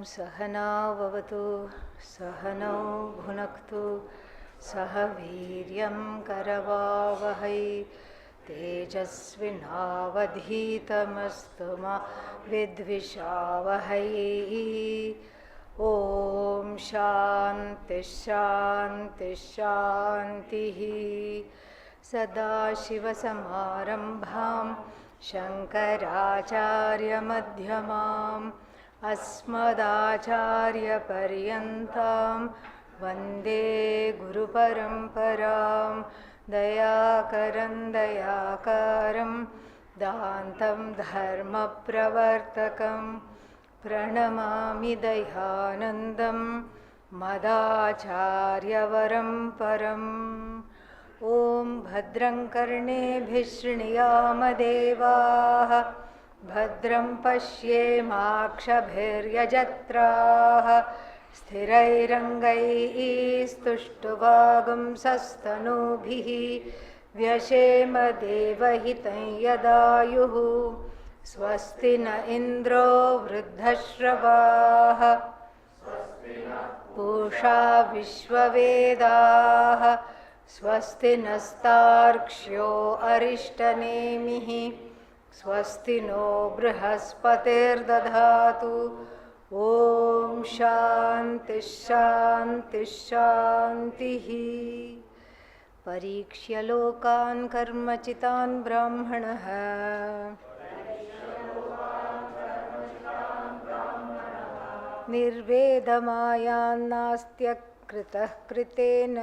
सहना भवतु सहनौ भुनक्तु सह वीर्यं करवावहै तेजस्विनावधीतमस्तु मा विद्विषावहै। ॐ शान्ति शान्ति शान्तिः। सदाशिवसमारम्भां शङ्कराचार्यमध्यमाम् अस्मदाचार्यपर्यन्तां वन्दे गुरुपरम्परां। दयाकरं दयाकारं दान्तं धर्मप्रवर्तकं प्रणमामि दयानन्दं मदाचार्यवरं परम्। ॐ भद्रं कर्णेभिः शृणुयामदेवाः भद्रं पश्येमाक्षभिर्यजत्राः स्थिरैरङ्गैः स्तुष्टुवागुंसस्तनूभिः व्यशेम देवहितं यदायुः। स्वस्ति न इन्द्रो वृद्धश्रवाः पूषा विश्ववेदाः स्वस्ति नस्तार्क्ष्यो अरिष्टनेमिः स्वस्ति नो बृहस्पतिर्दधातु। ॐ शान्ति शान्ति शान्तिः। परीक्ष्य लोकान् कर्मचितान् ब्राह्मणः निर्वेदमायान्नास्त्यकृतः कृतेन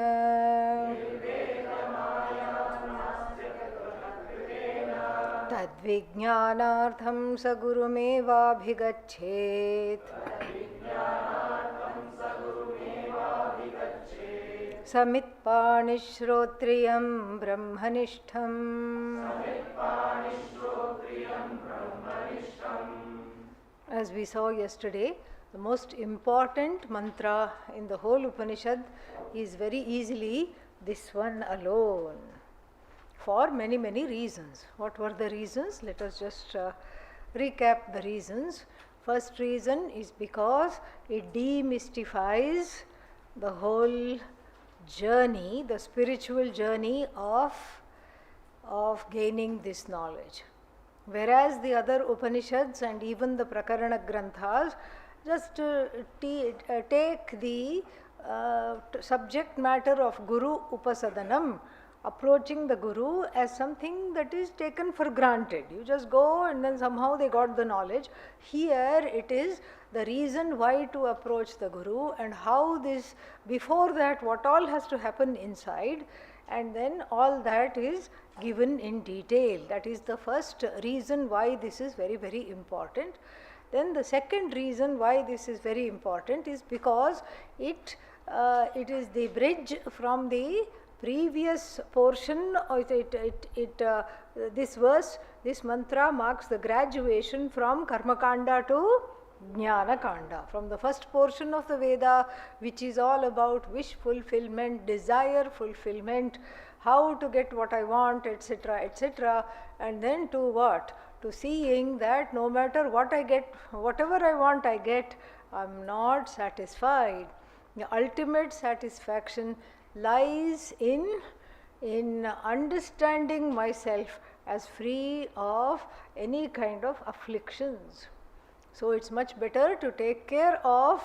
तद्विज्ञानार्थं स गुरुमेवाभिगच्छेत्। समित्पाणिश्रोत्रियं ब्रह्मनिष्ठम्। As we saw yesterday, the most important mantra in the whole Upanishad is very easily this one alone, for many, many reasons. What were the reasons? Let us just recap the reasons. First reason is because it demystifies the whole journey, the spiritual journey of gaining this knowledge. Whereas the other Upanishads and even the Prakarana Granthas just take the subject matter of Guru Upasadanam, approaching the Guru, as something that is taken for granted. You just go and then somehow they got the knowledge. Here it is the reason why to approach the Guru and how this, before that what all has to happen inside, and then all that is given in detail. That is the first reason why this is very, very important. Then the second reason why this is very important is because it is the bridge from the previous portion. This verse, this mantra marks the graduation from Karma Kanda to Jnana Kanda, from the first portion of the Veda, which is all about wish fulfillment, desire fulfillment, how to get what I want, etc., etc., and then to what? To seeing that no matter what I get, whatever I want I get, I am not satisfied. The ultimate satisfaction lies in understanding myself as free of any kind of afflictions. So it's much better to take care of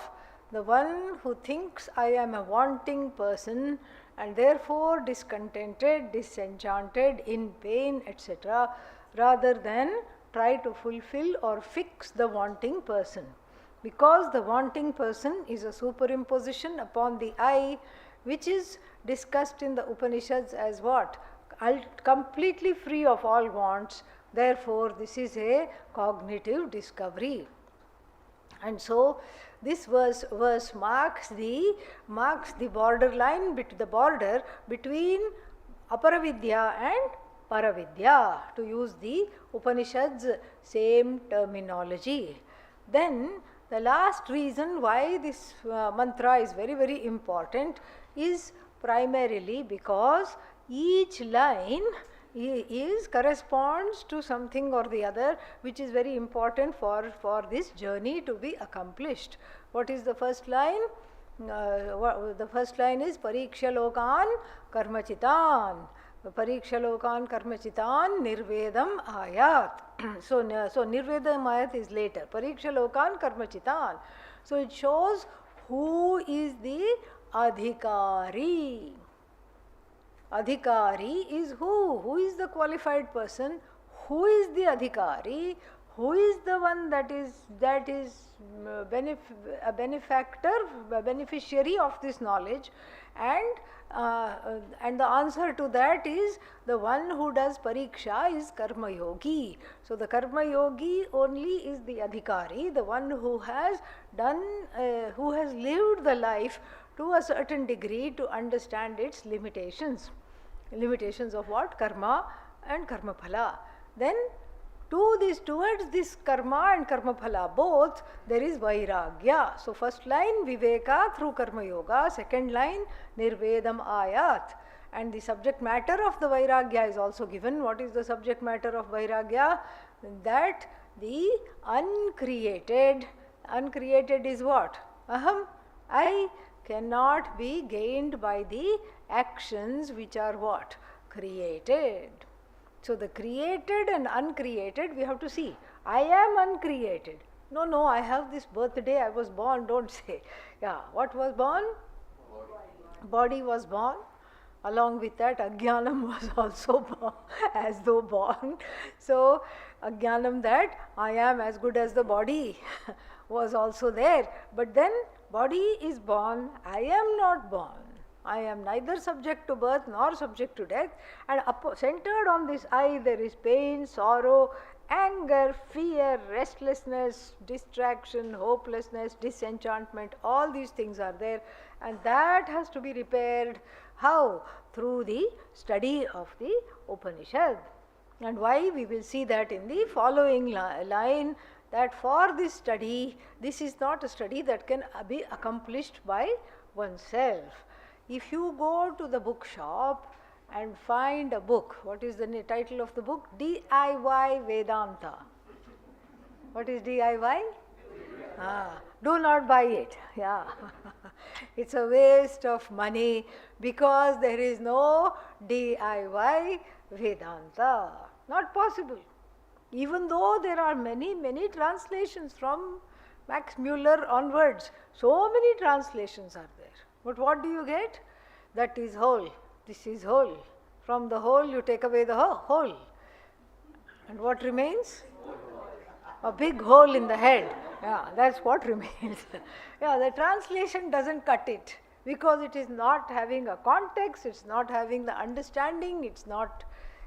the one who thinks I am a wanting person and therefore discontented, disenchanted, in pain, etc., rather than try to fulfill or fix the wanting person. Because the wanting person is a superimposition upon the I, which is discussed in the Upanishads as what? Completely free of all wants. Therefore, this is a cognitive discovery. And so this verse marks the borderline, the border between Aparavidya and Paravidya, to use the Upanishads' same terminology. Then the last reason why this mantra is very, very important is primarily because each line corresponds to something or the other which is very important for this journey to be accomplished. What is the first line? The first line is Pariksha Lokan Karmachitan. Pariksha Lokan Karmachitan Nirvedam Ayat. So Nirvedam Ayat is later. Pariksha Lokan Karmachitan. So it shows who is the Adhikari. Adhikari is who? Who is the qualified person? Who is the Adhikari? Who is the one that is a benefactor, a beneficiary of this knowledge? And the answer to that is the one who does pariksha is karma yogi. So the karma yogi only is the adhikari, the one who has done, who has lived the life to a certain degree to understand its limitations. Limitations of what? Karma and karma phala. Then towards this karma and karma phala both, there is vairagya. So first line viveka through karma yoga, second line nirvedam ayat. And the subject matter of the vairagya is also given. What is the subject matter of vairagya? That the uncreated is what? Aham, I cannot be gained by the actions which are what? Created. So the created and uncreated we have to see. I am uncreated. No, I have this birthday, I was born, don't say. Yeah, what was born? Body was born. Along with that, Ajnanam was also born, as though born. So Ajnanam that I am as good as the body was also there. But then body is born, I am not born. I am neither subject to birth nor subject to death, and centered on this I there is pain, sorrow, anger, fear, restlessness, distraction, hopelessness, disenchantment, all these things are there, and that has to be repaired. How? Through the study of the Upanishad. And why? We will see that in the following line, that for this study, this is not a study that can be accomplished by oneself. If you go to the bookshop and find a book, what is the title of the book? DIY Vedanta. What is DIY? Do not buy it. Yeah. It's a waste of money because there is no DIY Vedanta. Not possible. Even though there are many translations from Max Muller onwards, so many translations are there. But what do you get? That is whole. This is whole. From the whole you take away the whole. And what remains? A big hole in the head. Yeah, that's what remains. Yeah, the translation doesn't cut it because it is not having a context, it's not having the understanding, it's not,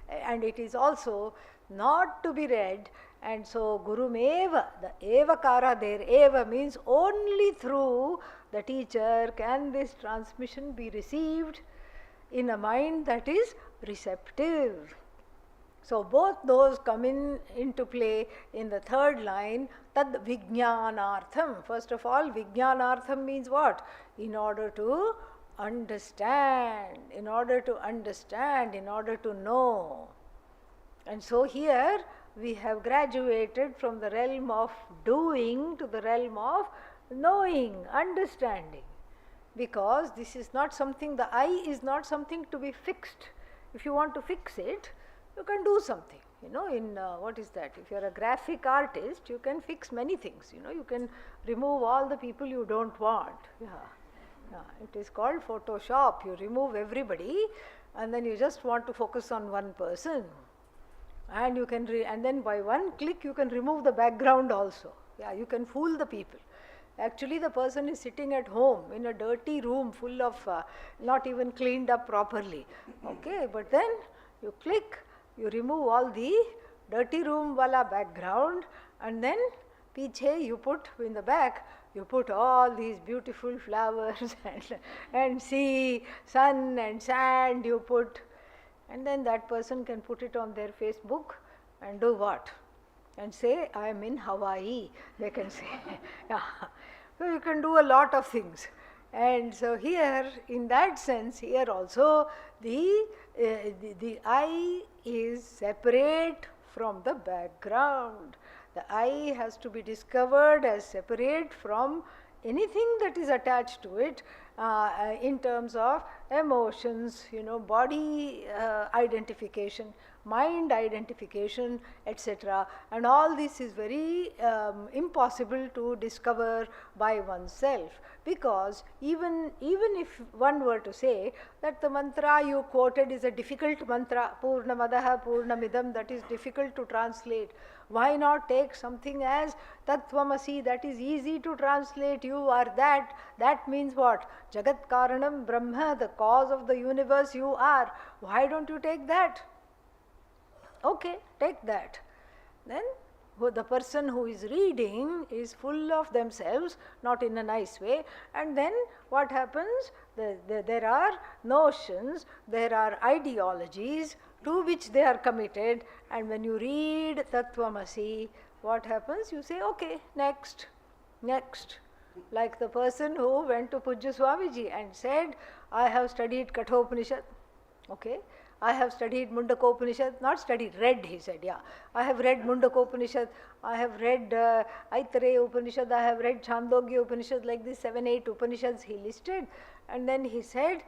and it is also not to be read. And so Gurumeva, the Evakara there, Eva means only through the teacher can this transmission be received in a mind that is receptive. So both those come into play in the third line, tad vijnanartham. First of all, vijnanartham means what? In order to understand, in order to know. And so here we have graduated from the realm of doing to the realm of knowing, understanding. Because this is not something, the I is not something to be fixed. If you want to fix it, you can do something. What is that? If you are a graphic artist, you can fix many things. You can remove all the people you don't want. It is called Photoshop. You remove everybody and then you just want to focus on one person. And you can, and then by one click you can remove the background also. Yeah, you can fool the people. Actually, the person is sitting at home in a dirty room full of not even cleaned up properly. Okay, but then you click, you remove all the dirty room wala background, and then piche you put in the back, you put all these beautiful flowers and sea, sun and sand you put, and then that person can put it on their Facebook and do what? And say, I am in Hawaii, they can say. Yeah. So you can do a lot of things. And so here, in that sense, here also the I is separate from the background. The I has to be discovered as separate from anything that is attached to it in terms of emotions, body identification, mind identification, etc. And all this is very impossible to discover by oneself, because even if one were to say that the mantra you quoted is a difficult mantra, Purnamadaha Purnamidam, that is difficult to translate, why not take something as Tattvamasi, that is easy to translate, you are that. That means what? Jagat Karanam Brahma, the cause of the universe you are. Why don't you take that? Okay, take that. Then the person who is reading is full of themselves, not in a nice way. And then what happens? There are notions, there are ideologies to which they are committed. And when you read Tattvamasi, what happens? You say, okay, next. Like the person who went to Pujya Swamiji and said, I have studied Kathopanishad. Okay. I have studied Mundaka Upanishad, not studied, read, he said, yeah. I have read Mundaka Upanishad, I have read Aitareya Upanishad, I have read Chandogya Upanishad, like these 7-8 Upanishads he listed. And then he said,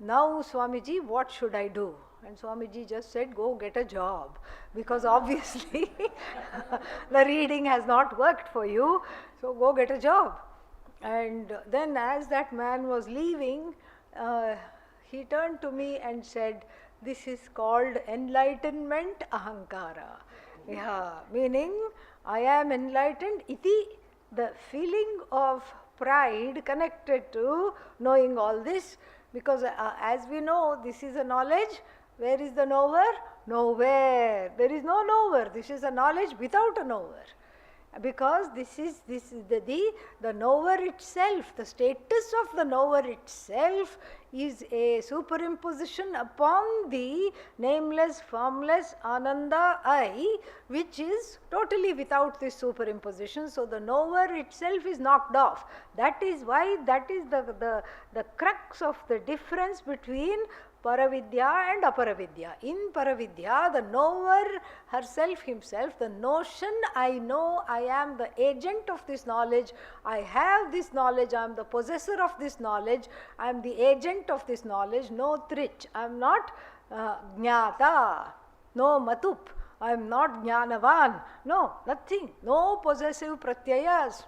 now Swamiji, what should I do? And Swamiji just said, go get a job, because obviously the reading has not worked for you, so go get a job. And then as that man was leaving, he turned to me and said, this is called enlightenment ahankara. Yeah, meaning I am enlightened, iti, the feeling of pride connected to knowing all this, because as we know, this is a knowledge. Where is the knower? Nowhere. There is no knower. This is a knowledge without a knower. Because this is the knower itself, the status of the knower itself is a superimposition upon the nameless, formless Ananda I, which is totally without this superimposition. So the knower itself is knocked off. That is why, that is the crux of the difference between Paravidya and Aparavidya. In Paravidya, the knower herself, himself, the notion, I know, I am the agent of this knowledge, I have this knowledge, I am the possessor of this knowledge, I am the agent of this knowledge, no trich, I am not jnata, no matup, I am not jnanavan, no, nothing, no possessive pratyayas,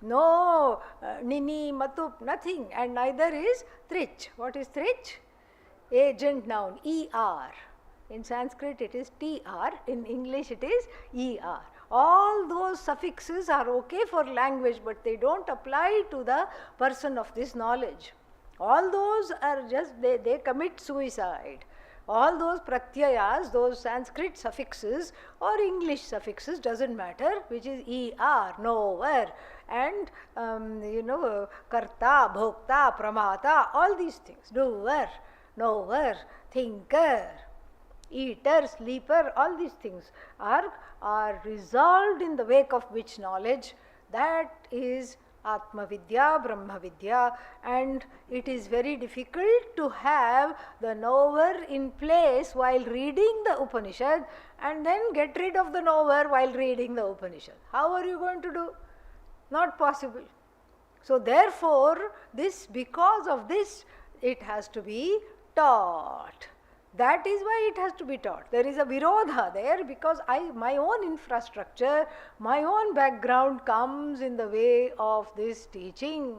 no nini, matup, nothing, and neither is trich. What is trich? Agent noun, ER. In Sanskrit it is TR, in English it is ER. All those suffixes are okay for language, but they don't apply to the person of this knowledge. All those are just, they commit suicide. All those pratyayas, those Sanskrit suffixes or English suffixes, doesn't matter, which is ER, knower, and karta, bhokta, pramata, all these things, doer, knower, thinker, eater, sleeper, all these things are resolved in the wake of which knowledge? That is Atmavidya, Brahmavidya, and it is very difficult to have the knower in place while reading the Upanishad and then get rid of the knower while reading the Upanishad. How are you going to do? Not possible. So therefore, because of this, it has to be taught. That is why it has to be taught. There is a virodha there, because my own infrastructure, my own background comes in the way of this teaching,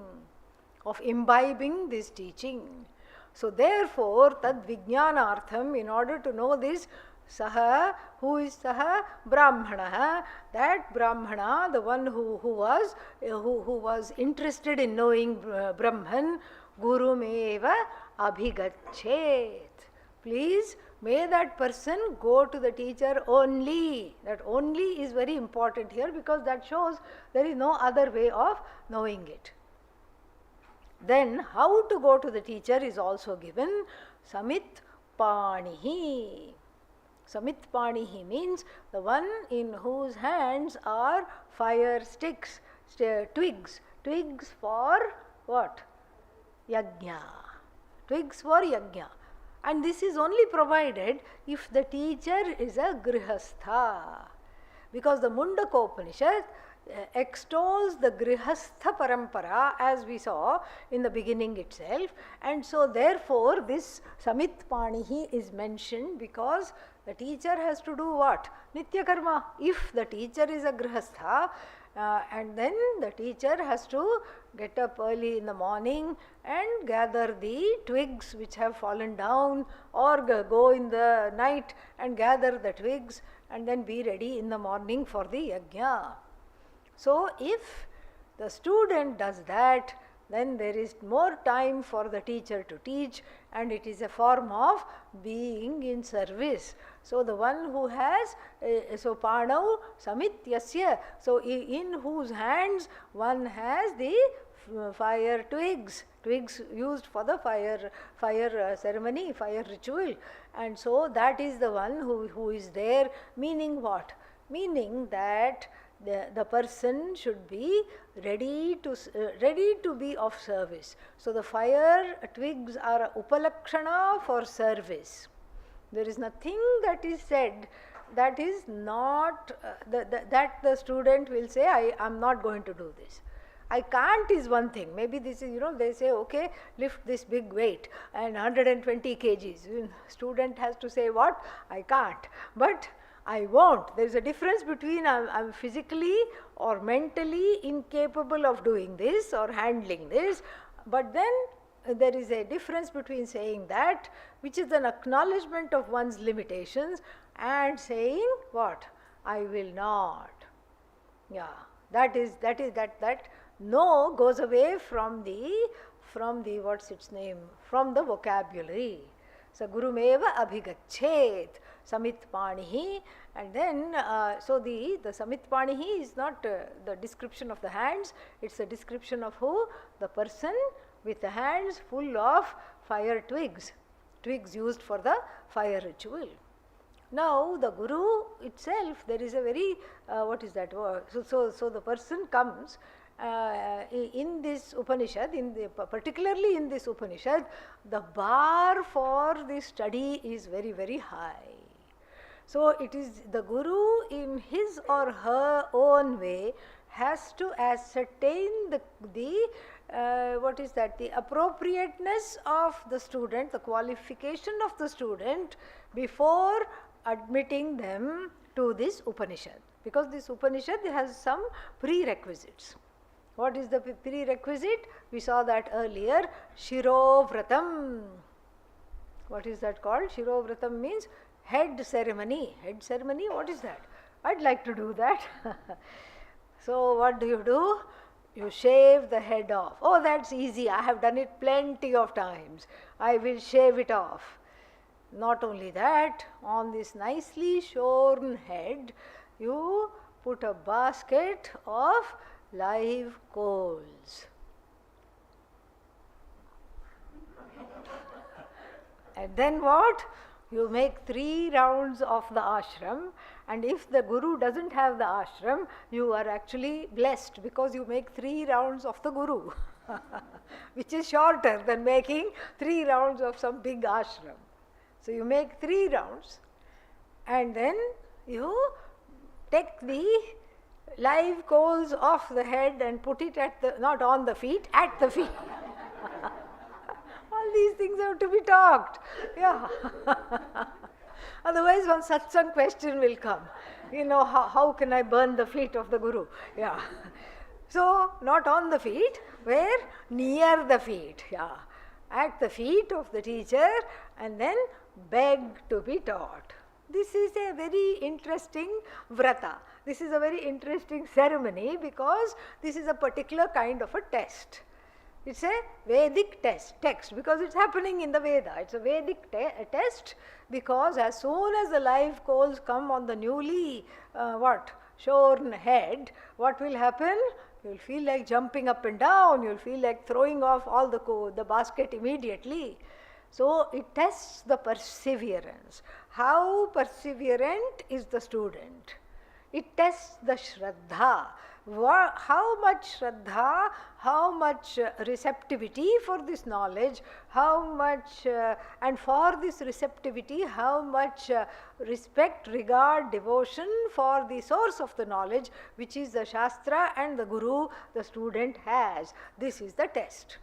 of imbibing this teaching. So therefore, tad vijnanartham, in order to know this, saha, who is saha? Brahmana. That Brahmana, the one who was interested in knowing Brahman, Gurumeva abhigachet. Please, may that person go to the teacher only. That only is very important here, because that shows there is no other way of knowing it. Then how to go to the teacher is also given. Samit Panihi. Samit Panihi means the one in whose hands are fire sticks, twigs. Twigs for what? yajna. Twigs for yajna. And this is only provided if the teacher is a grihastha. Because the Mundaka Upanishad extols the grihastha parampara, as we saw in the beginning itself, and so therefore this Samitpanihi is mentioned because the teacher has to do what? Nitya karma. If the teacher is a grihastha, and then the teacher has to get up early in the morning and gather the twigs which have fallen down, or go in the night and gather the twigs and then be ready in the morning for the yajna. So if the student does that, then there is more time for the teacher to teach, and it is a form of being in service. So the one who has, so Panau Samityasya, so in whose hands one has the fire twigs used for the fire ceremony, fire ritual, and so that is the one who is there. Meaning what? Meaning that the person should be ready to be of service. So the fire twigs are upalakshana for service. There is nothing that is said that is not that the student will say, I am not going to do this. I can't is one thing. Maybe this is, they say, okay, lift this big weight and 120 kgs. Student has to say what? I can't. But I won't. There is a difference between I'm physically or mentally incapable of doing this or handling this. But then there is a difference between saying that, which is an acknowledgement of one's limitations, and saying what? I will not. Yeah, that no goes away from the what's its name? From the vocabulary. So Gurumeva abhigachet Samitpanihi, and then so the Samitpanihi is not the description of the hands, it's a description of who? The person with the hands full of fire twigs used for the fire ritual. Now the Guru itself, there is a very what is that word? So the person comes in this Upanishad, particularly in this Upanishad, the bar for the study is very, very high. So it is the Guru in his or her own way has to ascertain the appropriateness of the student, the qualification of the student before admitting them to this Upanishad. Because this Upanishad has some prerequisites. What is the prerequisite? We saw that earlier. Shirovratam. What is that called? Shirovratam means head ceremony. Head ceremony, what is that? I'd like to do that. So what do? You shave the head off. Oh, that's easy. I have done it plenty of times. I will shave it off. Not only that, on this nicely shorn head, you put a basket of live coals. And then what? You make 3 rounds of the ashram, and if the Guru doesn't have the ashram, you are actually blessed because you make 3 rounds of the Guru, which is shorter than making 3 rounds of some big ashram. So you make 3 rounds, and then you take the live coals off the head and put it not on the feet, at the feet. All these things have to be talked. Yeah. Otherwise one satsang question will come. How can I burn the feet of the Guru? Yeah. So not on the feet, where? Near the feet. Yeah. At the feet of the teacher, and then beg to be taught. This is a very interesting vrata. This is a very interesting ceremony because this is a particular kind of a test. It's a Vedic text because it's happening in the Veda. It's a Vedic test because as soon as the live coals come on the newly shorn head, what will happen? You'll feel like jumping up and down. You'll feel like throwing off all the basket immediately. So it tests the perseverance. How perseverant is the student? It tests the Shraddha. How much Shraddha, how much receptivity for this knowledge, how much, and for this receptivity, how much respect, regard, devotion for the source of the knowledge, which is the Shastra and the Guru the student has. This is the test.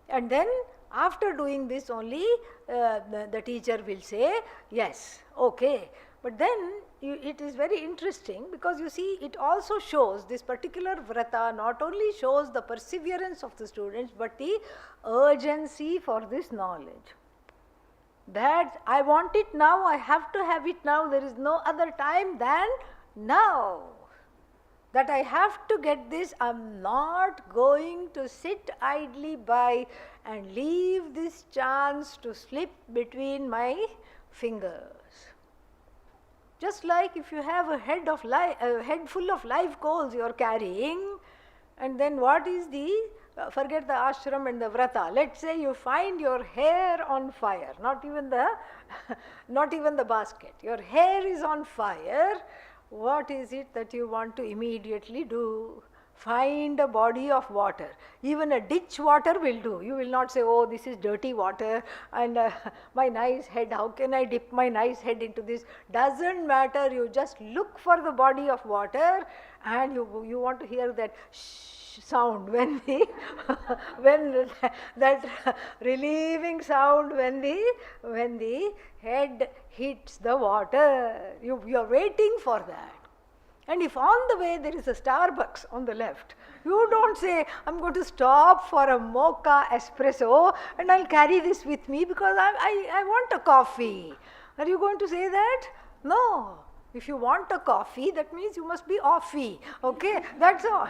And then after doing this only, the teacher will say, yes, okay. But then it is very interesting, because you see, it also shows, this particular vrata not only shows the perseverance of the students, but the urgency for this knowledge. That I want it now, I have to have it now, there is no other time than now. That I have to get this, I'm not going to sit idly by and leave this chance to slip between my fingers. Just like if you have a head full of live coals you are carrying, and then what is the, forget the ashram and the vrata, let's say you find your hair on fire, not even the basket, your hair is on fire. What is it that you want to immediately do? Find a body of water. Even a ditch water will do. You will not say, oh, this is dirty water and my nice head, how can I dip my nice head into this? Doesn't matter, you just look for the body of water, and you want to hear that shh sound when that relieving sound when the head hits the water. You are waiting for that. And if on the way there is a Starbucks on the left, you don't say, I'm going to stop for a mocha espresso and I'll carry this with me because I want a coffee. Are you going to say that? No. If you want a coffee, that means you must be offy. Okay, that's all.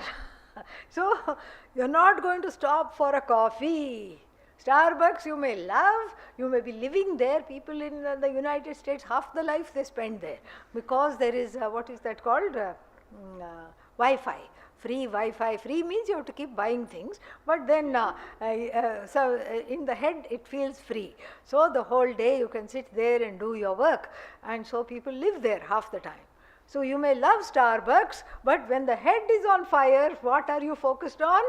So, you're not going to stop for a coffee. Starbucks you may love, you may be living there. People in the United States, half the life they spend there, because there is, what is that called? Wi-Fi. Free Wi-Fi. Free means you have to keep buying things, but then in the head it feels free. So the whole day you can sit there and do your work, and so people live there half the time. So you may love Starbucks, but when the head is on fire, what are you focused on?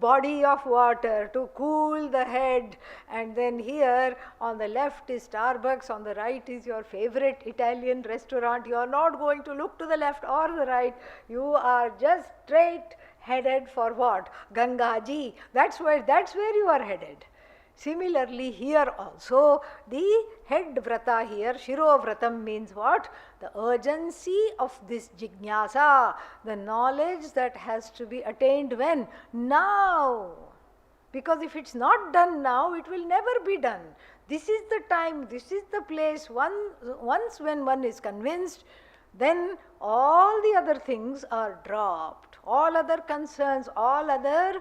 Body of water to cool the head. And then here on the left is Starbucks, on the right is your favorite Italian restaurant. You are not going to look to the left or the right. You are just straight headed for what? Gangaji. That's where you are headed. Similarly, here also, the head vrata here, Shiro vratam means what? The urgency of this jijnasa, the knowledge that has to be attained when? Now. Because if it's not done now, it will never be done. This is the time, this is the place. Once when one is convinced, then all the other things are dropped. All other concerns, all other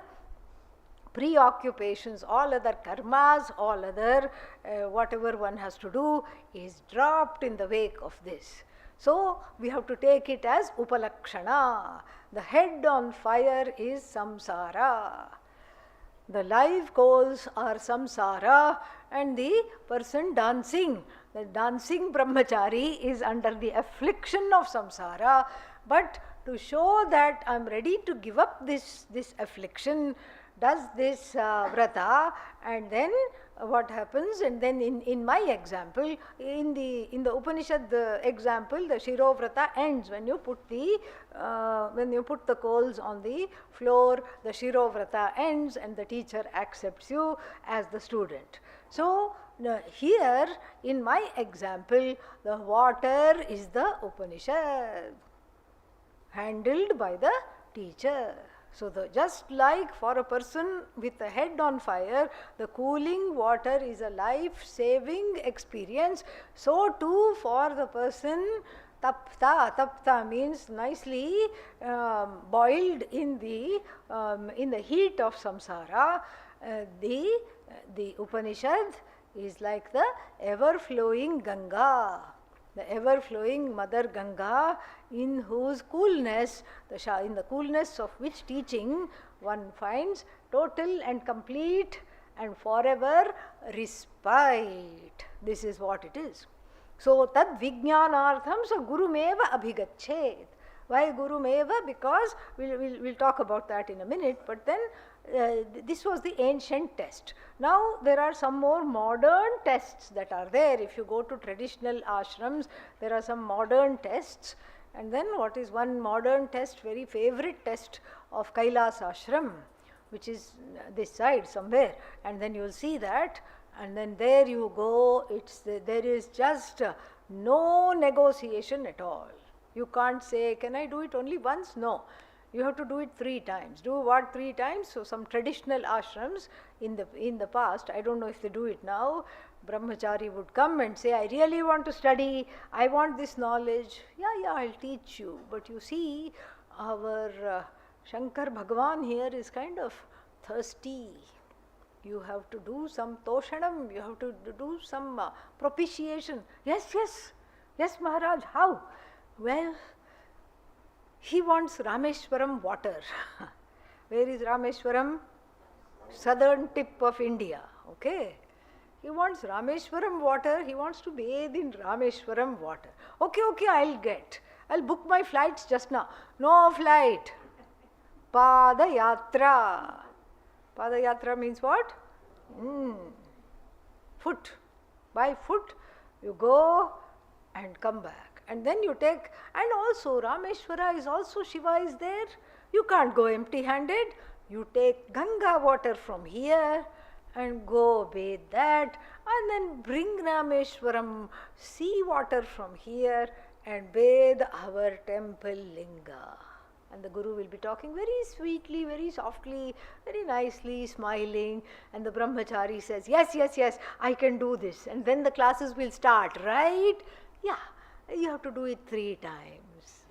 preoccupations, all other karmas, all other whatever one has to do is dropped in the wake of this. So we have to take it as upalakshana. The head on fire is samsara. The live coals are samsara, and the person dancing, the dancing brahmachari is under the affliction of samsara. But to show that I am ready to give up this affliction, does this vrata, and then what happens? And then in my example, in the Upanishad example, the Shiro vrata ends when you put the coals on the floor. The Shiro vrata ends, and the teacher accepts you as the student. So here in my example, the water is the Upanishad, handled by the teacher. So just like for a person with a head on fire, the cooling water is a life-saving experience, so too for the person tapta means nicely boiled in the heat of samsara. The Upanishad is like the ever-flowing Ganga, the ever-flowing Mother Ganga, in whose coolness, in the coolness of which teaching one finds total and complete and forever respite. This is what it is. So tad vijnanartham sa gurumeva abhigachet. Why Guru Meva? Because we'll talk about that in a minute, but then this was the ancient test. Now there are some more modern tests that are there. If you go to traditional ashrams, there are some modern tests. And then what is one modern test, very favorite test of Kailas ashram, which is this side somewhere, and then you'll see that, and then there you go, there is just no negotiation at all. You can't say, can I do it only once? No. You have to do it 3 times. Do what 3 times? So some traditional ashrams in the past, I don't know if they do it now, brahmachari would come and say, I really want to study, I want this knowledge. Yeah, I'll teach you. But you see, our Shankar Bhagavan here is kind of thirsty. You have to do some toshanam, you have to do some propitiation. Yes, Maharaj, how? Well, he wants Rameshwaram water. Where is Rameshwaram? Southern tip of India, okay? He wants Rameshwaram water, he wants to bathe in Rameshwaram water. Okay, I'll book my flights just now. No flight. Padayatra. Padayatra means what? Foot. By foot you go and come back. And then you take, and also Rameshwara is also, Shiva is there. You can't go empty handed. You take Ganga water from here and go bathe that, and then bring Rameshwaram sea water from here and bathe our temple linga. And the Guru will be talking very sweetly, very softly, very nicely, smiling. And the brahmachari says, yes, I can do this. And then the classes will start, right? Yeah, you have to do it 3 times.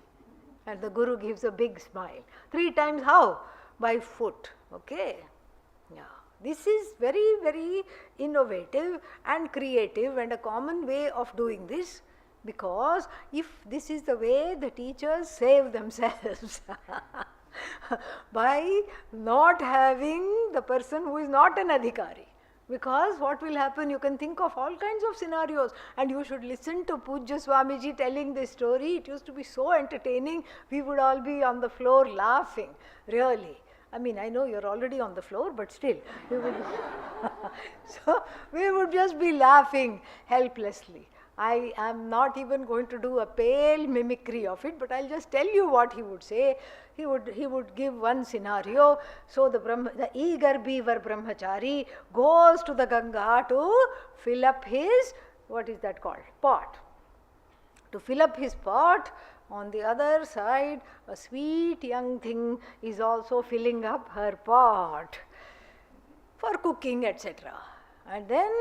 And the Guru gives a big smile. 3 times how? By foot, okay? Yeah. This is very, very innovative and creative and a common way of doing this. Because if this is the way the teachers save themselves by not having the person who is not an adhikari. Because what will happen, you can think of all kinds of scenarios, and you should listen to Pujya Swamiji telling this story. It used to be so entertaining, we would all be on the floor laughing, really. I mean, I know you're already on the floor, but still, we would so we would just be laughing helplessly. I am not even going to do a pale mimicry of it, but I'll just tell you what he would say. He would give one scenario. So the eager beaver brahmachari goes to the Ganga to fill up his, what is that called? Pot. To fill up his pot. On the other side, a sweet young thing is also filling up her pot for cooking, etc. And then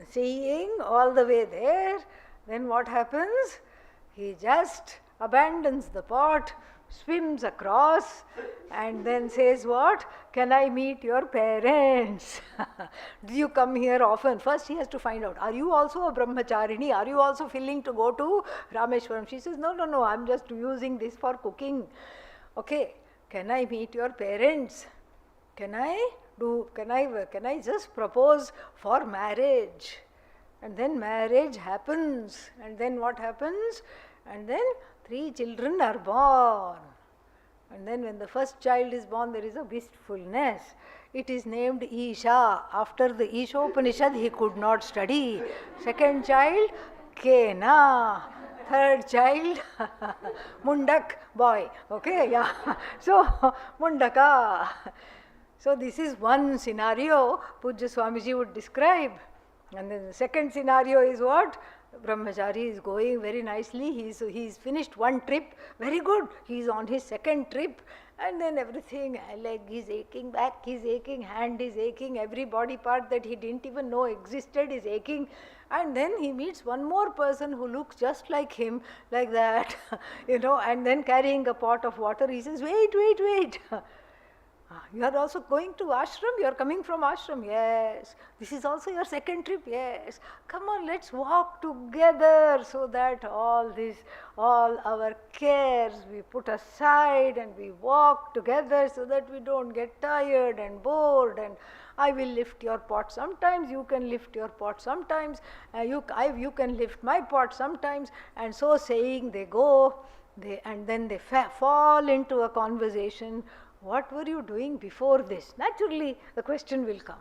seeing all the way there, then what happens? He just abandons the pot, swims across, and then says what? Can I meet your parents? Do you come here often? First he has to find out, are you also a brahmacharini? Are you also feeling to go to Rameshwaram? She says, no, I'm just using this for cooking. Okay, can I meet your parents? Can I just propose for marriage? And then marriage happens. And then what happens? And then 3 children are born. And then when the first child is born, there is a wistfulness. It is named Isha. After the Isha Upanishad, he could not study. Second child, Kena. Third child, Mundak, boy. Okay, yeah. So, Mundaka. So this is one scenario Pujya Swamiji would describe. And then the second scenario is what? Brahmachari is going very nicely. He's finished 1 trip. Very good. He's on his 2nd trip. And then everything, leg is aching, back is aching, hand is aching, every body part that he didn't even know existed is aching. And then he meets one more person who looks just like him, like that, and then carrying a pot of water. He says, wait. You are also going to ashram? You are coming from ashram? Yes. This is also your 2nd trip? Yes. Come on, let's walk together so that all our cares we put aside and we walk together so that we don't get tired and bored. And I will lift your pot sometimes, you can lift your pot sometimes, you can lift my pot sometimes. And so saying, they go And then they fall into a conversation. What were you doing before this? Naturally, the question will come.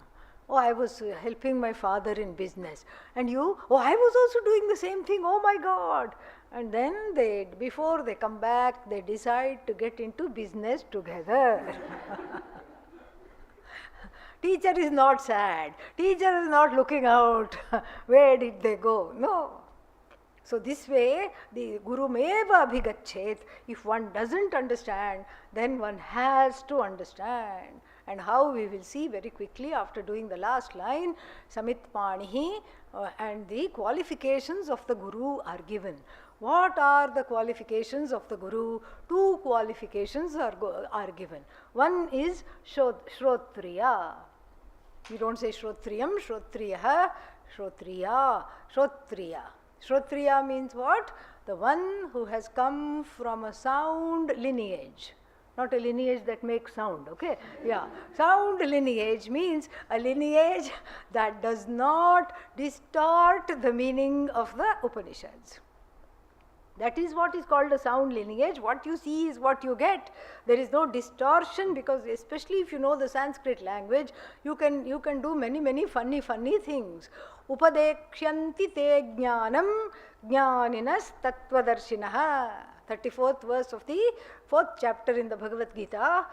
Oh, I was helping my father in business. And you? Oh, I was also doing the same thing. Oh my God. And then before they come back, they decide to get into business together. Teacher is not sad. Teacher is not looking out. Where did they go? No. So this way, the Guru meva abhigachet. If one doesn't understand, then one has to understand. And how we will see very quickly after doing the last line, Samitpanihi, and the qualifications of the Guru are given. What are the qualifications of the Guru? Two qualifications are given. One is Shrotriya. You don't say Shrotriyam, Shrotriyaha, Shrotriya, Shrotriya. Shrotriya means what? The one who has come from a sound lineage. Not a lineage that makes sound, okay? Yeah. Sound lineage means a lineage that does not distort the meaning of the Upanishads. That is what is called a sound lineage. What you see is what you get. There is no distortion, because especially if you know the Sanskrit language, you can do many funny things. Upadekshanti te jnanam jnaninas tattvadarshinaha. 34th verse of the 4th chapter in the Bhagavad Gita.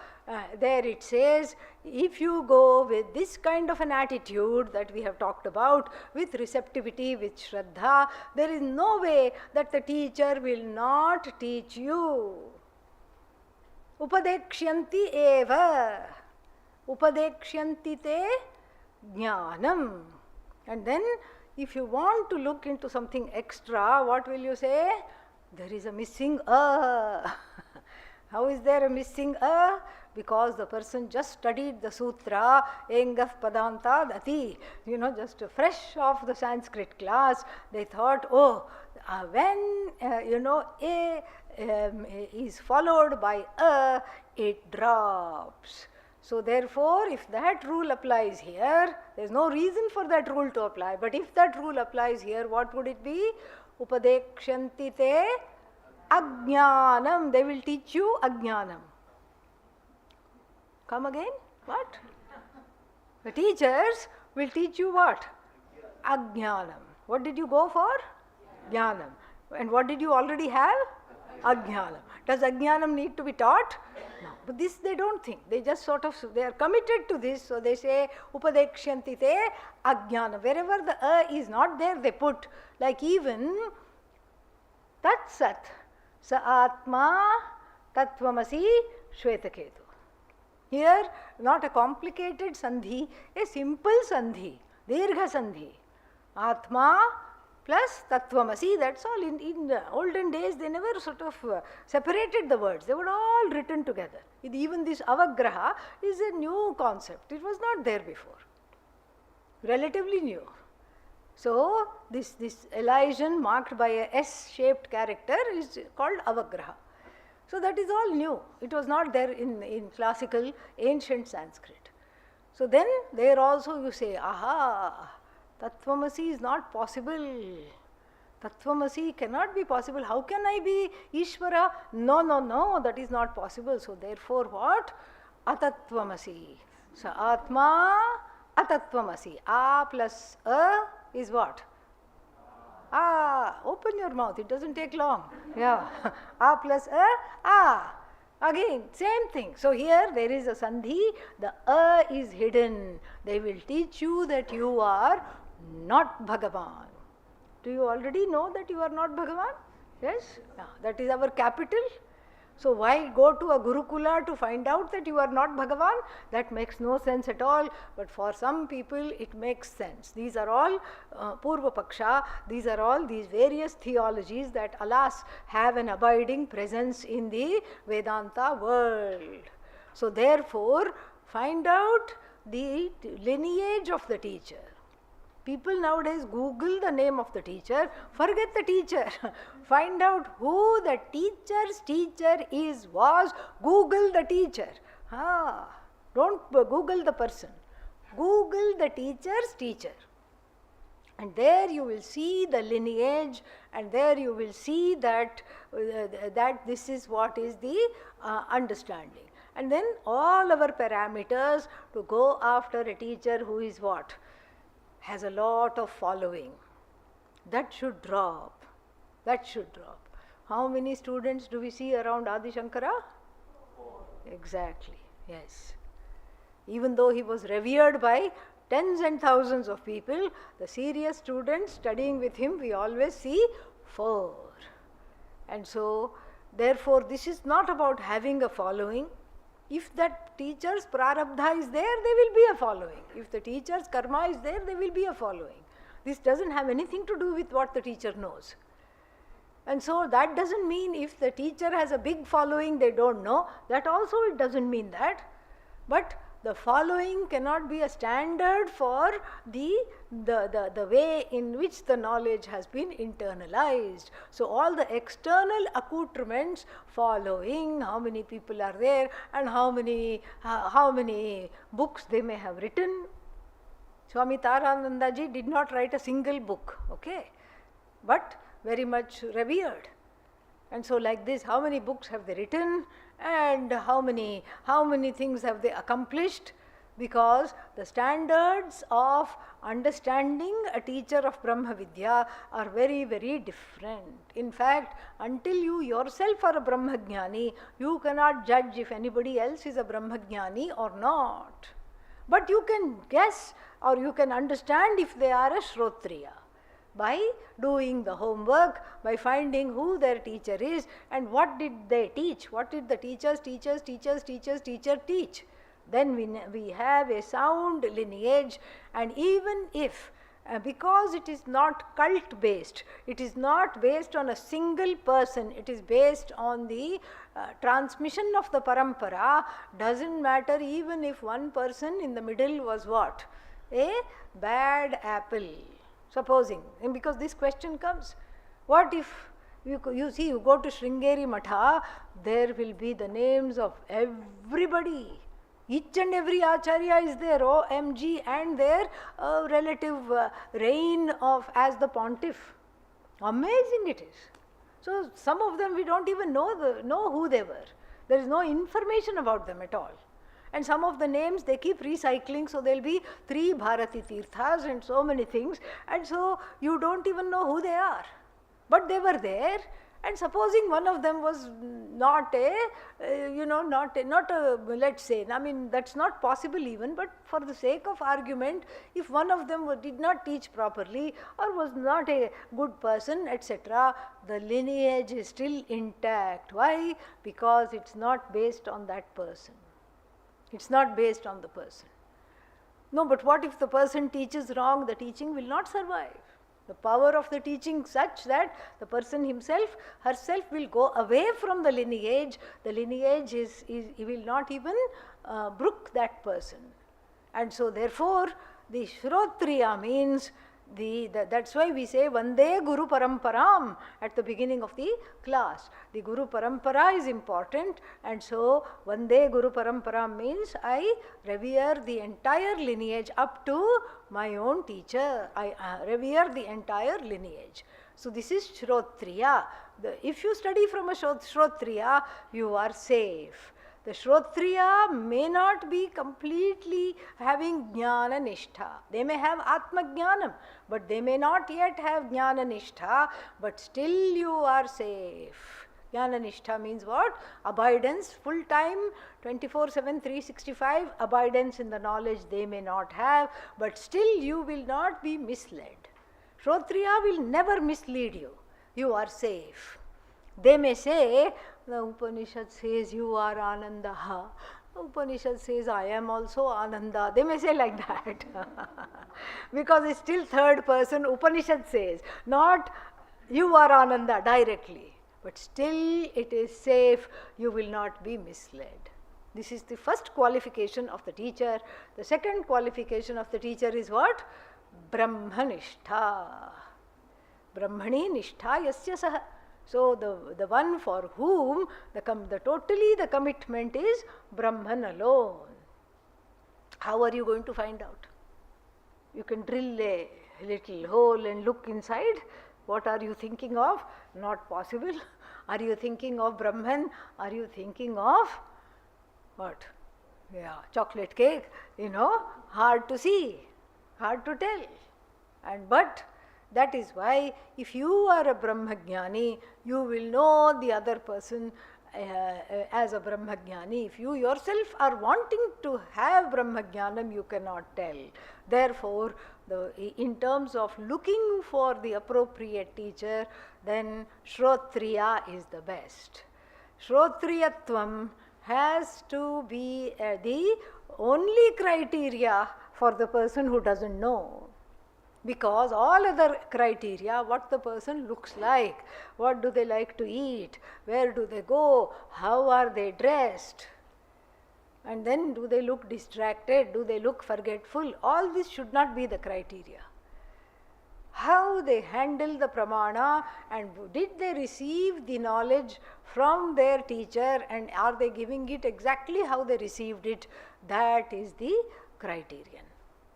There it says, if you go with this kind of an attitude that we have talked about, with receptivity, with Shraddha, there is no way that the teacher will not teach you. Upadekshanti eva. Upadekshanti te jnanam. And then if you want to look into something extra, what will you say? There is a missing a. How is there a missing a? Because the person just studied the sutra, engaf padanta dati, just fresh off the Sanskrit class. They thought, when a is followed by a, it drops. So therefore, if that rule applies here, there is no reason for that rule to apply. But if that rule applies here, what would it be? Upadekshanti te ajnanam. They will teach you ajnanam. Come again? What? The teachers will teach you what? Ajnanam. What did you go for? Jnanam. And what did you already have? Ajnanam. Does ajnanam need to be taught? No. But this they don't think. They just they are committed to this. So they say, Upadekshanti te ajnanam. Wherever the a is not there, they put, like even Tat Sat, Sa Atma Tattvamasi Shvetaketu. Here, not a complicated sandhi, a simple sandhi, dirgha sandhi. Atma plus Tattvamasi, that's all. In the olden days, they never separated the words. They were all written together. Even this avagraha is a new concept. It was not there before. Relatively new. So, this elision marked by a S-shaped character is called avagraha. So, that is all new. It was not there in classical ancient Sanskrit. So, then there also you say, aha, Tattvamasi is not possible. Tattvamasi cannot be possible. How can I be Ishvara? No, that is not possible. So, therefore what? Atattvamasi. So, Atma Atattvamasi. A plus A is what? Open your mouth, it doesn't take long. Yeah. A plus A. Again, same thing. So here there is a sandhi, the a is hidden. They will teach you that you are not Bhagavan. Do you already know that you are not Bhagavan? Yes? That is our capital. So why go to a Gurukula to find out that you are not Bhagavan? That makes no sense at all. But for some people it makes sense. These are all Purva Paksha. These are all these various theologies that alas have an abiding presence in the Vedanta world. So therefore find out the lineage of the teacher. People nowadays Google the name of the teacher, forget the teacher. Find out who the teacher's teacher was. Google the teacher. Don't Google the person. Google the teacher's teacher. And there you will see the lineage and there you will see that, that this is what is the understanding. And then all our parameters to go after a teacher who is what? Has a lot of following. That should drop. That should drop. How many students do we see around Adi Shankara? Exactly, yes. Even though he was revered by tens and thousands of people, the serious students studying with him, we always see 4. And so, therefore, this is not about having a following. If that teacher's prarabdha is there, there will be a following. If the teacher's karma is there, there will be a following. This doesn't have anything to do with what the teacher knows. And so that doesn't mean if the teacher has a big following, they don't know. That also it doesn't mean that. But the following cannot be a standard for the way in which the knowledge has been internalized. So all the external accoutrements, following, how many people are there, and how many books they may have written. Swami Taranandaji did not write a single book, okay, but very much revered. And so like this, how many books have they written, and how many things have they accomplished? Because the standards of understanding a teacher of Brahma Vidya are very, very different. In fact, until you yourself are a Brahmajnani, you cannot judge if anybody else is a Brahmajnani or not. But you can guess or you can understand if they are a Shrotriya by doing the homework, by finding who their teacher is and what did they teach, what did the teacher teach. Then we have a sound lineage, and even if, because it is not cult based, it is not based on a single person, it is based on the transmission of the parampara, doesn't matter even if one person in the middle was what? A bad apple. Supposing, and because this question comes, what if you see, you go to Sringeri Matha, there will be the names of everybody. Each and every acharya is there, OMG, and their relative reign of as the pontiff. Amazing it is. So some of them we don't even know who they were. There is no information about them at all. And some of the names they keep recycling, so there will be 3 Bharati Tirthas and so many things, and so you don't even know who they are. But they were there, and supposing one of them was not a, let's say, I mean that's not possible even, but for the sake of argument, if one of them did not teach properly or was not a good person, etc., the lineage is still intact. Why? Because it's not based on that person. It's not based on the person. No, but what if the person teaches wrong? The teaching will not survive. The power of the teaching such that the person herself will go away from the lineage. The lineage he will not even brook that person. And so therefore, the Shrotriya means that's why we say Vande Guru Paramparam at the beginning of the class. The Guru Parampara is important, and so Vande Guru Paramparam means I revere the entire lineage up to my own teacher. I revere the entire lineage. So this is Shrotriya. If you study from a Shrotriya, you are safe. The Shrotriya may not be completely having Jnana Nishtha. They may have Atma Jnanam, but they may not yet have Jnana Nishtha, but still you are safe. Jnana Nishtha means what? Abidance, full time, 24/7, 365, abidance in the knowledge they may not have, but still you will not be misled. Shrotriya will never mislead you. You are safe. They may say, the Upanishad says you are Anandaha. The Upanishad says I am also Ananda. They may say like that. Because it's still third person, Upanishad says, not you are Ananda directly. But still it is safe, you will not be misled. This is the first qualification of the teacher. The second qualification of the teacher is what? Brahmanishtha. Brahmani nishtha yasya saha. So the one for whom the commitment is Brahman alone. How are you going to find out? You can drill a little hole and look inside. What are you thinking of? Not possible. Are you thinking of Brahman? Are you thinking of what? Yeah, chocolate cake, hard to see, hard to tell. But that is why if you are a Brahmajnani, you will know the other person as a Brahmajnani. If you yourself are wanting to have Brahmajnanam, you cannot tell. Therefore, in terms of looking for the appropriate teacher, then Shrotriya is the best. Shrotriyatvam has to be the only criteria for the person who doesn't know. Because all other criteria, what the person looks like, what do they like to eat, where do they go, how are they dressed, and then do they look distracted, do they look forgetful, all this should not be the criteria. How they handle the pramana, and did they receive the knowledge from their teacher, and are they giving it exactly how they received it, that is the criterion.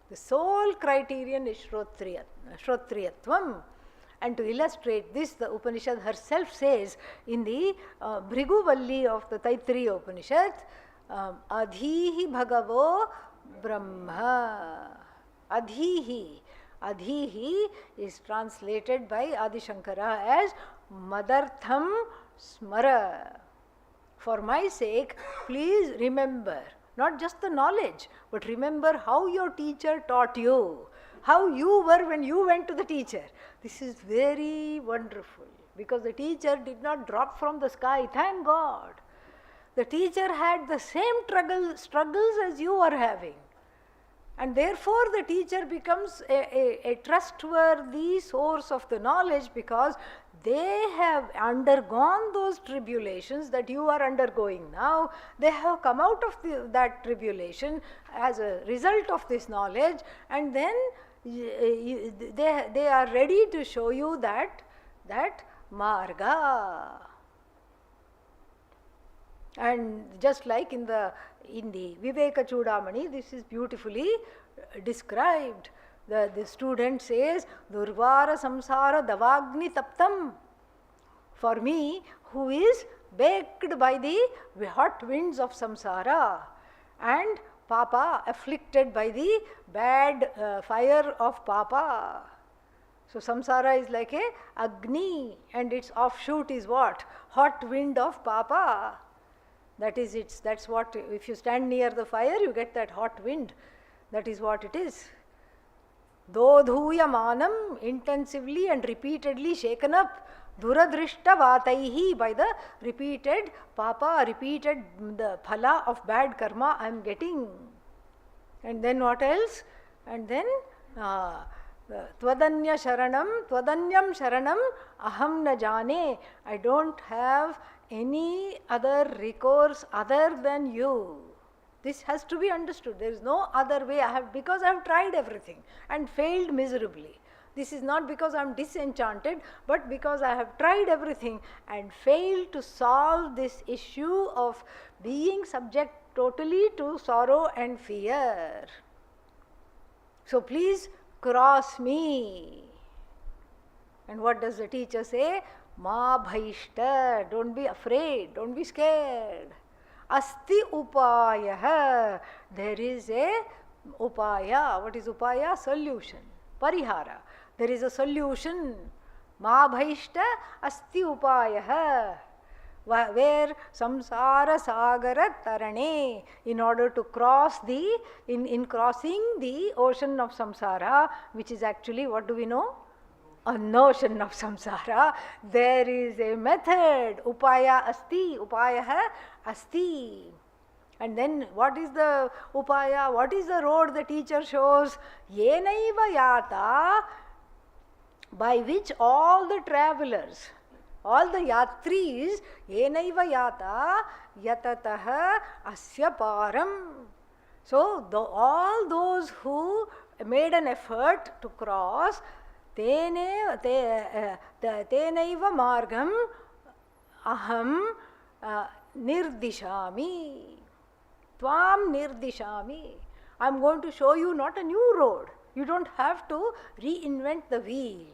The sole criterion is Shrotriyatvam. And to illustrate this, the Upanishad herself says in the Bhrigu of the Taittiriya Upanishad, Adhihi Bhagavo Brahma. Adhihi. Adhihi is translated by Adi Shankara as Madartham Smara. For my sake, please remember. Not just the knowledge, but remember how your teacher taught you, how you were when you went to the teacher. This is very wonderful, because the teacher did not drop from the sky, thank God. The teacher had the same struggles as you are having. And therefore the teacher becomes a trustworthy source of the knowledge, because they have undergone those tribulations that you are undergoing now. They have come out of that tribulation as a result of this knowledge, and then they are ready to show you that marga. And just like in the Viveka Chudamani, this is beautifully described. The student says, Durvara samsara davagni taptam. For me, who is baked by the hot winds of samsara, and Papa afflicted by the bad fire of Papa. So samsara is like a Agni, and its offshoot is what? Hot wind of Papa. That's what, if you stand near the fire, you get that hot wind. That is what it is. Dodhuyamanam, intensively and repeatedly shaken up, duradrishta vataihi, by the repeated the phala of bad karma I am getting. And then what else? And then Twadanyam sharanam aham na jane. I don't have any other recourse other than you. This has to be understood. There is no other way. Because I have tried everything and failed miserably. This is not because I am disenchanted, but because I have tried everything and failed to solve this issue of being subject totally to sorrow and fear. So please cross me. And what does the teacher say? Ma bhaishta. Don't be afraid. Don't be scared. Asti upaya. There is a upaya. What is upaya? Solution. Parihara. There is a solution. Ma bhaishta asti upaya. Where samsara sagara tarane. In order to cross in crossing the ocean of samsara, which is actually, what do we know? A notion of samsara, there is a method. Upaya asti, upaya asti. And then what is the upaya? What is the road the teacher shows? Yenaiva yata, by which all the travelers, all the yatris, yenaiva yata yatataha asya param. So all those who made an effort to cross, tenaiva margam aham nirdishami. Tvam nirdishami. I am going to show you not a new road. You don't have to reinvent the wheel.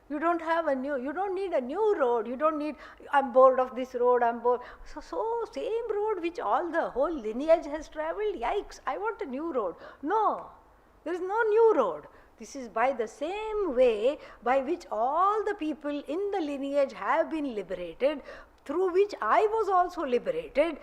You don't need a new road. You don't need, I'm bored of this road, I'm bored. So same road which all the whole lineage has traveled, yikes, I want a new road. No, there is no new road. This is by the same way by which all the people in the lineage have been liberated, through which I was also liberated.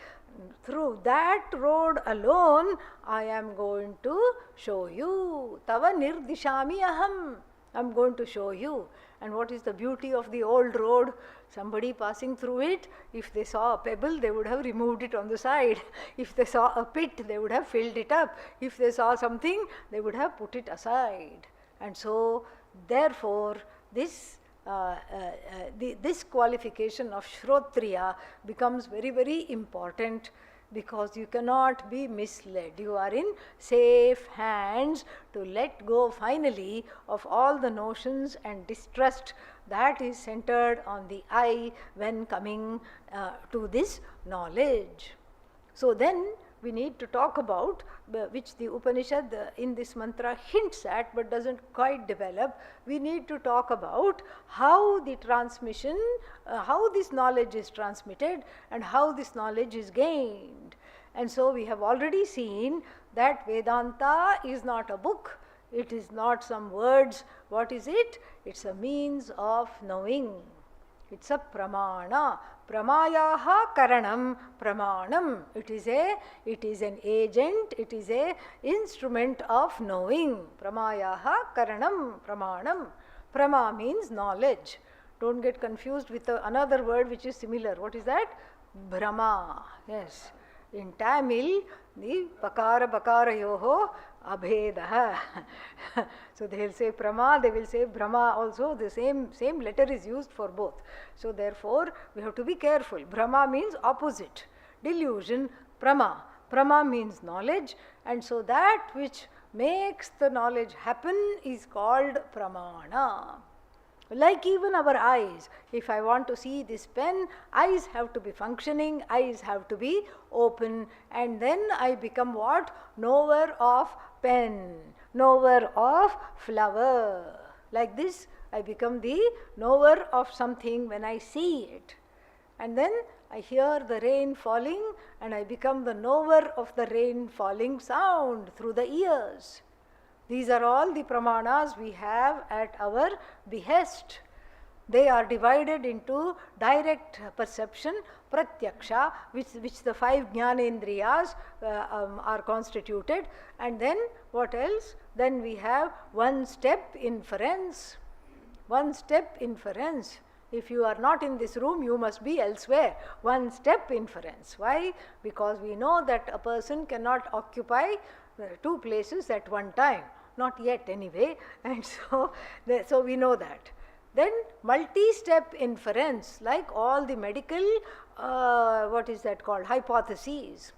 Through that road alone, I am going to show you. Tava nirdishami aham. I am going to show you. And what is the beauty of the old road? Somebody passing through it, if they saw a pebble, they would have removed it on the side. If they saw a pit, they would have filled it up. If they saw something, they would have put it aside. And so, therefore, this qualification of Shrotriya becomes very, very important, because you cannot be misled. You are in safe hands to let go finally of all the notions and distrust that is centered on the I when coming to this knowledge. So then we need to talk about, which the Upanishad in this mantra hints at but doesn't quite develop. We need to talk about how the transmission, how this knowledge is transmitted and how this knowledge is gained. And so we have already seen that Vedanta is not a book, it is not some words. What is it? It's a means of knowing. It's a pramana. Pramayaha karanam pramanam. It is an agent, it is a instrument of knowing. Pramayaha karanam pramanam. Prama means knowledge. Don't get confused with another word which is similar. What is that? Brahma. Yes. In Tamil, the pakara bakara yoho abhedaha. So they will say prama, they will say brahma also. The same letter is used for both. So therefore, we have to be careful. Brahma means opposite. Delusion, prama. Prama means knowledge. And so that which makes the knowledge happen is called pramana. Like even our eyes, if I want to see this pen, eyes have to be functioning, eyes have to be open, and then I become what? Knower of pen, knower of flower. Like this, I become the knower of something when I see it. And then I hear the rain falling, and I become the knower of the rain falling sound through the ears. These are all the pramanas we have at our behest. They are divided into direct perception, pratyaksha, which the 5 jnanendriyas are constituted, and then what else? Then we have one-step inference. One-step inference. If you are not in this room, you must be elsewhere. One-step inference. Why? Because we know that a person cannot occupy 2 places at one time. Not yet anyway. And so we know that. Then multi-step inference, like all the medical, what is that called? Hypotheses.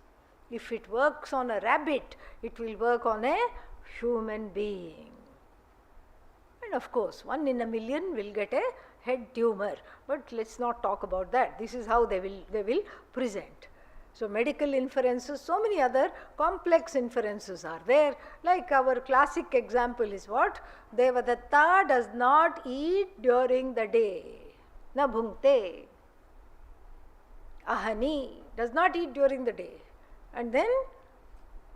If it works on a rabbit, it will work on a human being. And of course, 1 in a million will get a head tumor. But let's not talk about that. This is how they will present. So medical inferences, so many other complex inferences are there. Like our classic example is what? Devadatta does not eat during the day. Na bhunkte. Ahani does not eat during the day. And then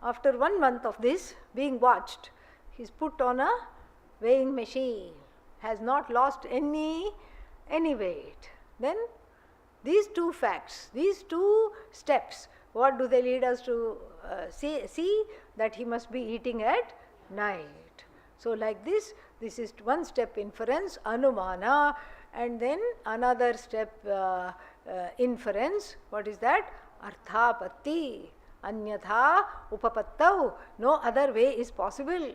after 1 month of this being watched, he is put on a weighing machine, has not lost any weight. Then these 2 facts, these 2 steps, what do they lead us to see? That he must be eating at night. So like this is 1 step inference, anumana, and then another step inference. What is that? Arthapatti, anyatha upapattau. No other way is possible.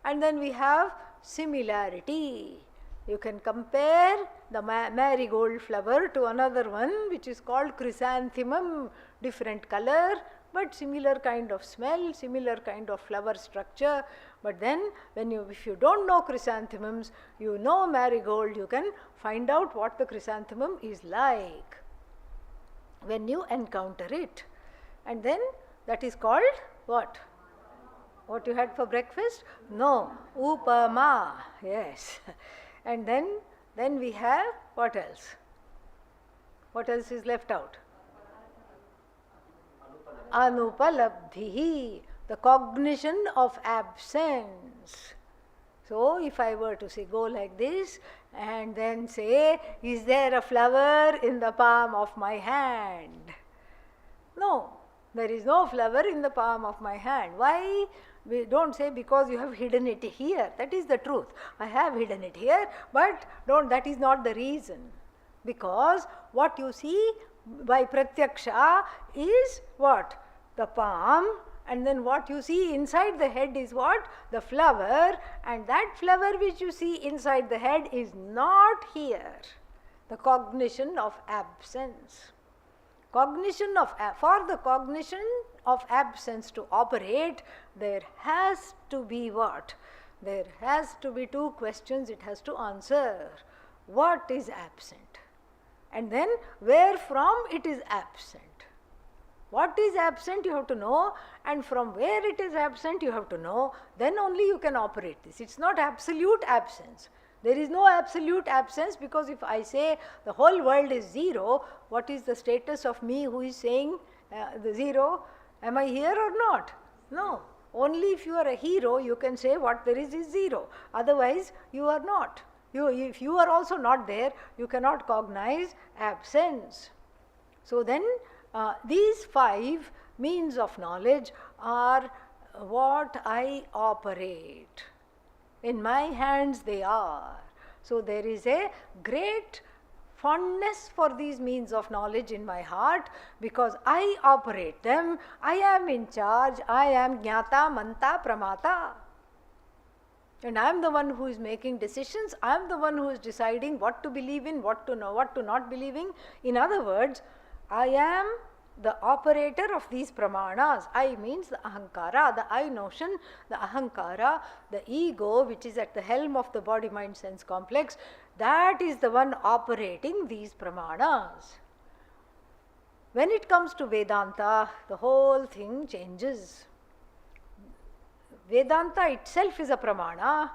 And then we have similarity. You can compare the marigold flower to another one which is called chrysanthemum, different color but similar kind of smell, similar kind of flower structure. But then if you don't know chrysanthemums, you know marigold, you can find out what the chrysanthemum is like when you encounter it. And then that is called what? What you had for breakfast? No, upama, yes. And then Then we have what else? What else is left out? Anupalabdhihi, the cognition of absence. So if I were to say, go like this and then say, is there a flower in the palm of my hand? No, there is no flower in the palm of my hand. Why? We don't say because you have hidden it here. That is the truth. I have hidden it here, but that is not the reason. Because what you see by pratyaksha is what? The palm, and then what you see inside the head is what? The flower, and that flower which you see inside the head is not here. The cognition of absence. For the cognition of absence to operate, there has to be what? There has to be two questions it has to answer. What is absent? And then where from it is absent. What is absent you have to know, and from where it is absent you have to know. Then only you can operate this. It's not absolute absence. There is no absolute absence, because if I say the whole world is zero, what is the status of me who is saying the zero? Am I here or not? No. Only if you are a hero you can say what there is zero. Otherwise you are not. If you are also not there, you cannot cognize absence. So then these 5 means of knowledge are what I operate. In my hands they are. So there is a great fondness for these means of knowledge in my heart, because I operate them. I am in charge. I am jnata, manta, pramata. And I am the one who is making decisions. I am the one who is deciding what to believe in, what to know, what to not believe in. In other words, I am the operator of these pramanas. I means the ahankara, the I notion, the ahankara, the ego which is at the helm of the body, mind, sense complex. That is the one operating these pramanas. When it comes to Vedanta, the whole thing changes. Vedanta itself is a pramana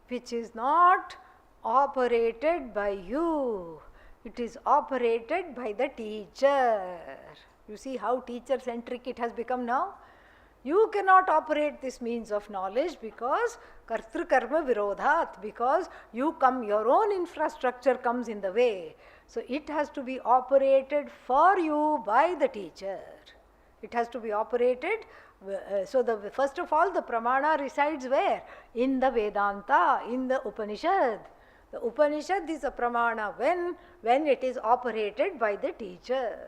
which is not operated by you. It is operated by the teacher. You see how teacher-centric it has become now? You cannot operate this means of knowledge because kartru karma virodhat, because your own infrastructure comes in the way. So it has to be operated for you by the teacher. It has to be operated. First of all, the pramana resides where? In the Vedanta, in the Upanishad. The Upanishad is a pramana when it is operated by the teacher.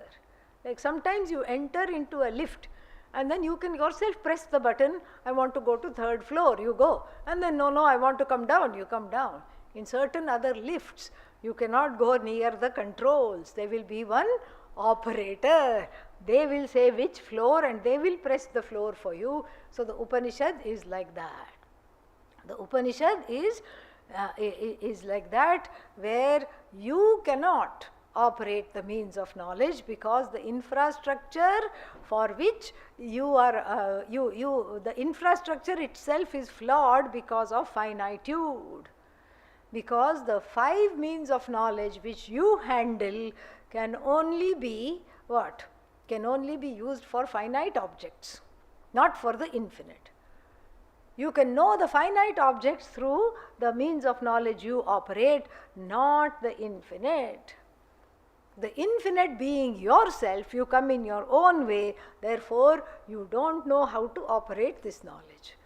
Like sometimes you enter into a lift and then you can yourself press the button, I want to go to 3rd floor, you go. And then no, I want to come down, you come down. In certain other lifts, you cannot go near the controls. There will be one operator. They will say which floor and they will press the floor for you. So the Upanishad is like that. The Upanishad is like that, where you cannot operate the means of knowledge because the infrastructure for which you are, the infrastructure itself is flawed because of finitude. Because the 5 means of knowledge which you handle can only be what? Can only be used for finite objects, not for the infinite. You can know the finite objects through the means of knowledge you operate, not the infinite. The infinite being yourself, you come in your own way, therefore you don't know how to operate this knowledge.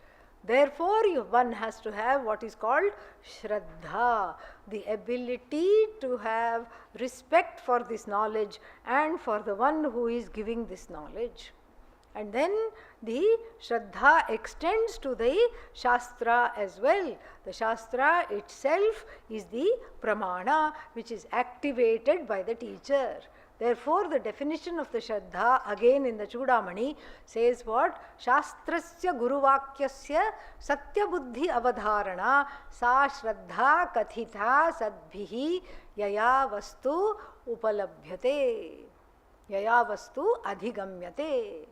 Therefore, one has to have what is called Shraddha, the ability to have respect for this knowledge and for the one who is giving this knowledge. And then the Shraddha extends to the Shastra as well. The Shastra itself is the Pramana which is activated by the teacher. Therefore, the definition of the Shraddha again in the Chudamani says what? Shastrasya Guruvakyasya Satya Buddhi Avadharana Sa Shraddha Kathitha Sadbhihi Yaya Vastu Upalabhyate Yaya Vastu Adhigamyate.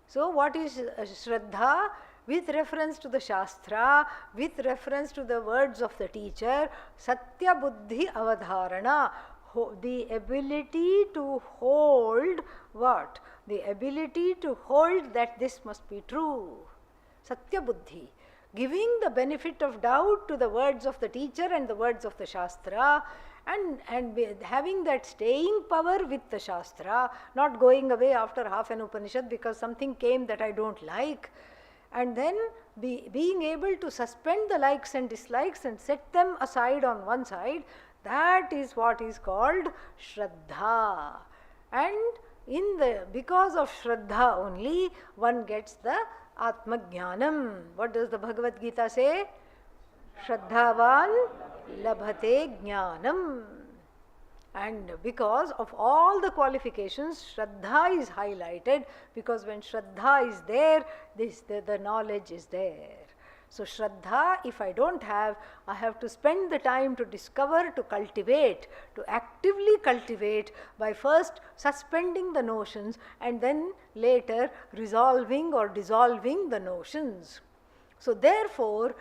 So what is Shraddha? with reference to the Shastra, with reference to the words of the teacher, Satya Buddhi Avadharana, the ability to hold what? The ability to hold that this must be true. Satya Buddhi. Giving the benefit of doubt to the words of the teacher and the words of the Shastra, and having that staying power with the Shastra, not going away after half an Upanishad because something came that I don't like, and then being able to suspend the likes and dislikes and set them aside on one side, that is what is called Shraddha. And because of Shraddha only, one gets the Atma Jnanam. What does the Bhagavad Gita say? Shraddhavan labhate jnanam. And because of all the qualifications, Shraddha is highlighted, because when Shraddha is there, the knowledge is there. So Shraddha, if I don't have, I have to spend the time to discover, to cultivate, to actively cultivate by first suspending the notions and then later resolving or dissolving the notions. So therefore,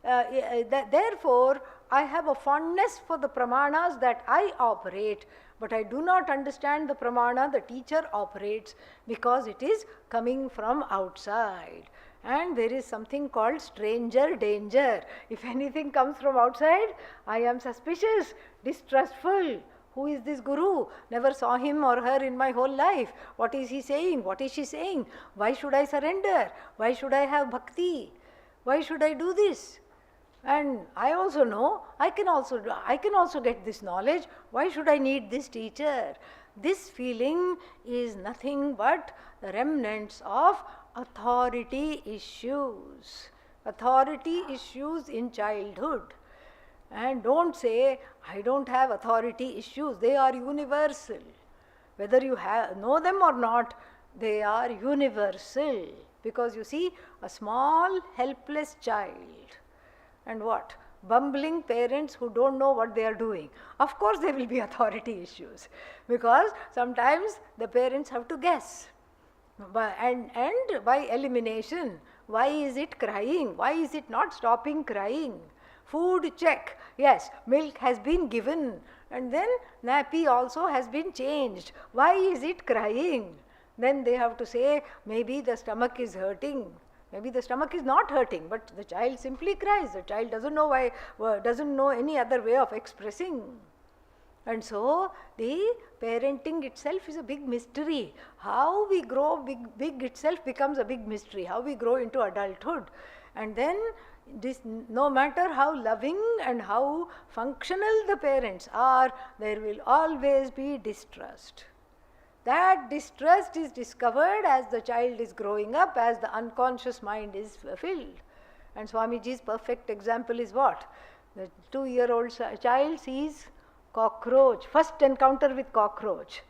therefore I have a fondness for the pramanas that I operate, but I do not understand the pramana the teacher operates because it is coming from outside. And there is something called stranger danger. If anything comes from outside, I am suspicious, distrustful. Who is this guru? Never saw him or her in my whole life. What is he saying? What is she saying? Why should I surrender? Why should I have bhakti? Why should I do this? And I also know I can also get this knowledge. Why should I need this teacher? This feeling is nothing but the remnants of authority issues. Authority issues in childhood. And don't say, I don't have authority issues. They are universal. Whether you know them or not, they are universal. Because you see, a small helpless child and what? Bumbling parents who don't know what they are doing. Of course there will be authority issues, because sometimes the parents have to guess. And by elimination, why is it crying? Why is it not stopping crying? Food check, yes, milk has been given, and then nappy also has been changed. Why is it crying? Then they have to say, maybe the stomach is hurting. Maybe the stomach is not hurting, but the child simply cries. The child doesn't know why, doesn't know any other way of expressing. And so the parenting itself is a big mystery. How we grow big itself becomes a big mystery. How we grow into adulthood. And then this, no matter how loving and how functional the parents are, there will always be distrust. That distrust is discovered as the child is growing up, as the unconscious mind is filled. And Swamiji's perfect example is what? The 2-year-old child sees cockroach, first encounter with cockroach.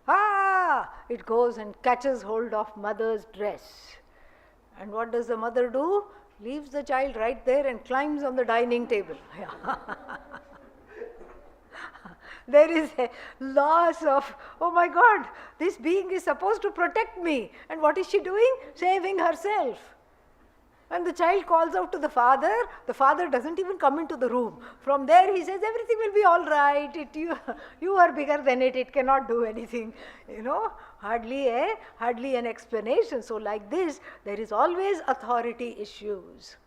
It goes and catches hold of mother's dress. And what does the mother do? Leaves the child right there and climbs on the dining table. There is a loss of, oh my God, this being is supposed to protect me. And what is she doing? Saving herself. And the child calls out to the father. The father doesn't even come into the room. From there he says, everything will be all right. You are bigger than it. It cannot do anything. Hardly an explanation. So like this, there is always authority issues.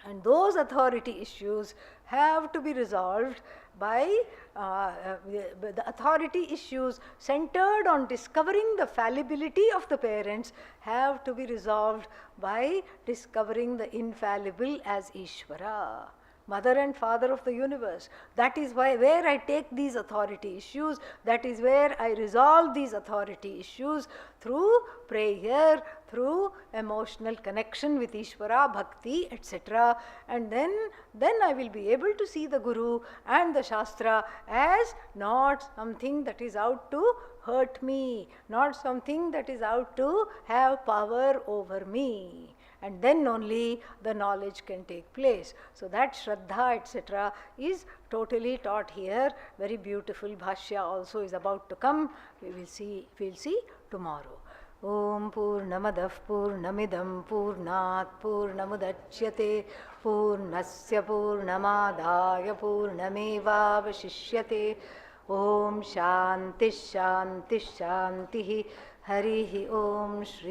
And those authority issues have to be resolved by the authority issues centered on discovering the fallibility of the parents have to be resolved by discovering the infallible as Ishvara, mother and father of the universe. That is where I take these authority issues. That is where I resolve these authority issues through prayer, through emotional connection with Ishvara, bhakti, etc. And then I will be able to see the Guru and the Shastra as not something that is out to hurt me, not something that is out to have power over me. And then only the knowledge can take place. So that Shraddha, etc. is totally taught here. Very beautiful Bhashya also is about to come. We'll see tomorrow. Om Purnamadah Purnamidam Purnat Purnamudachyate Purnasya Purnamadaya Purnamevavashishyate. Om Shanti Shanti Shanti. Harihi Om Shri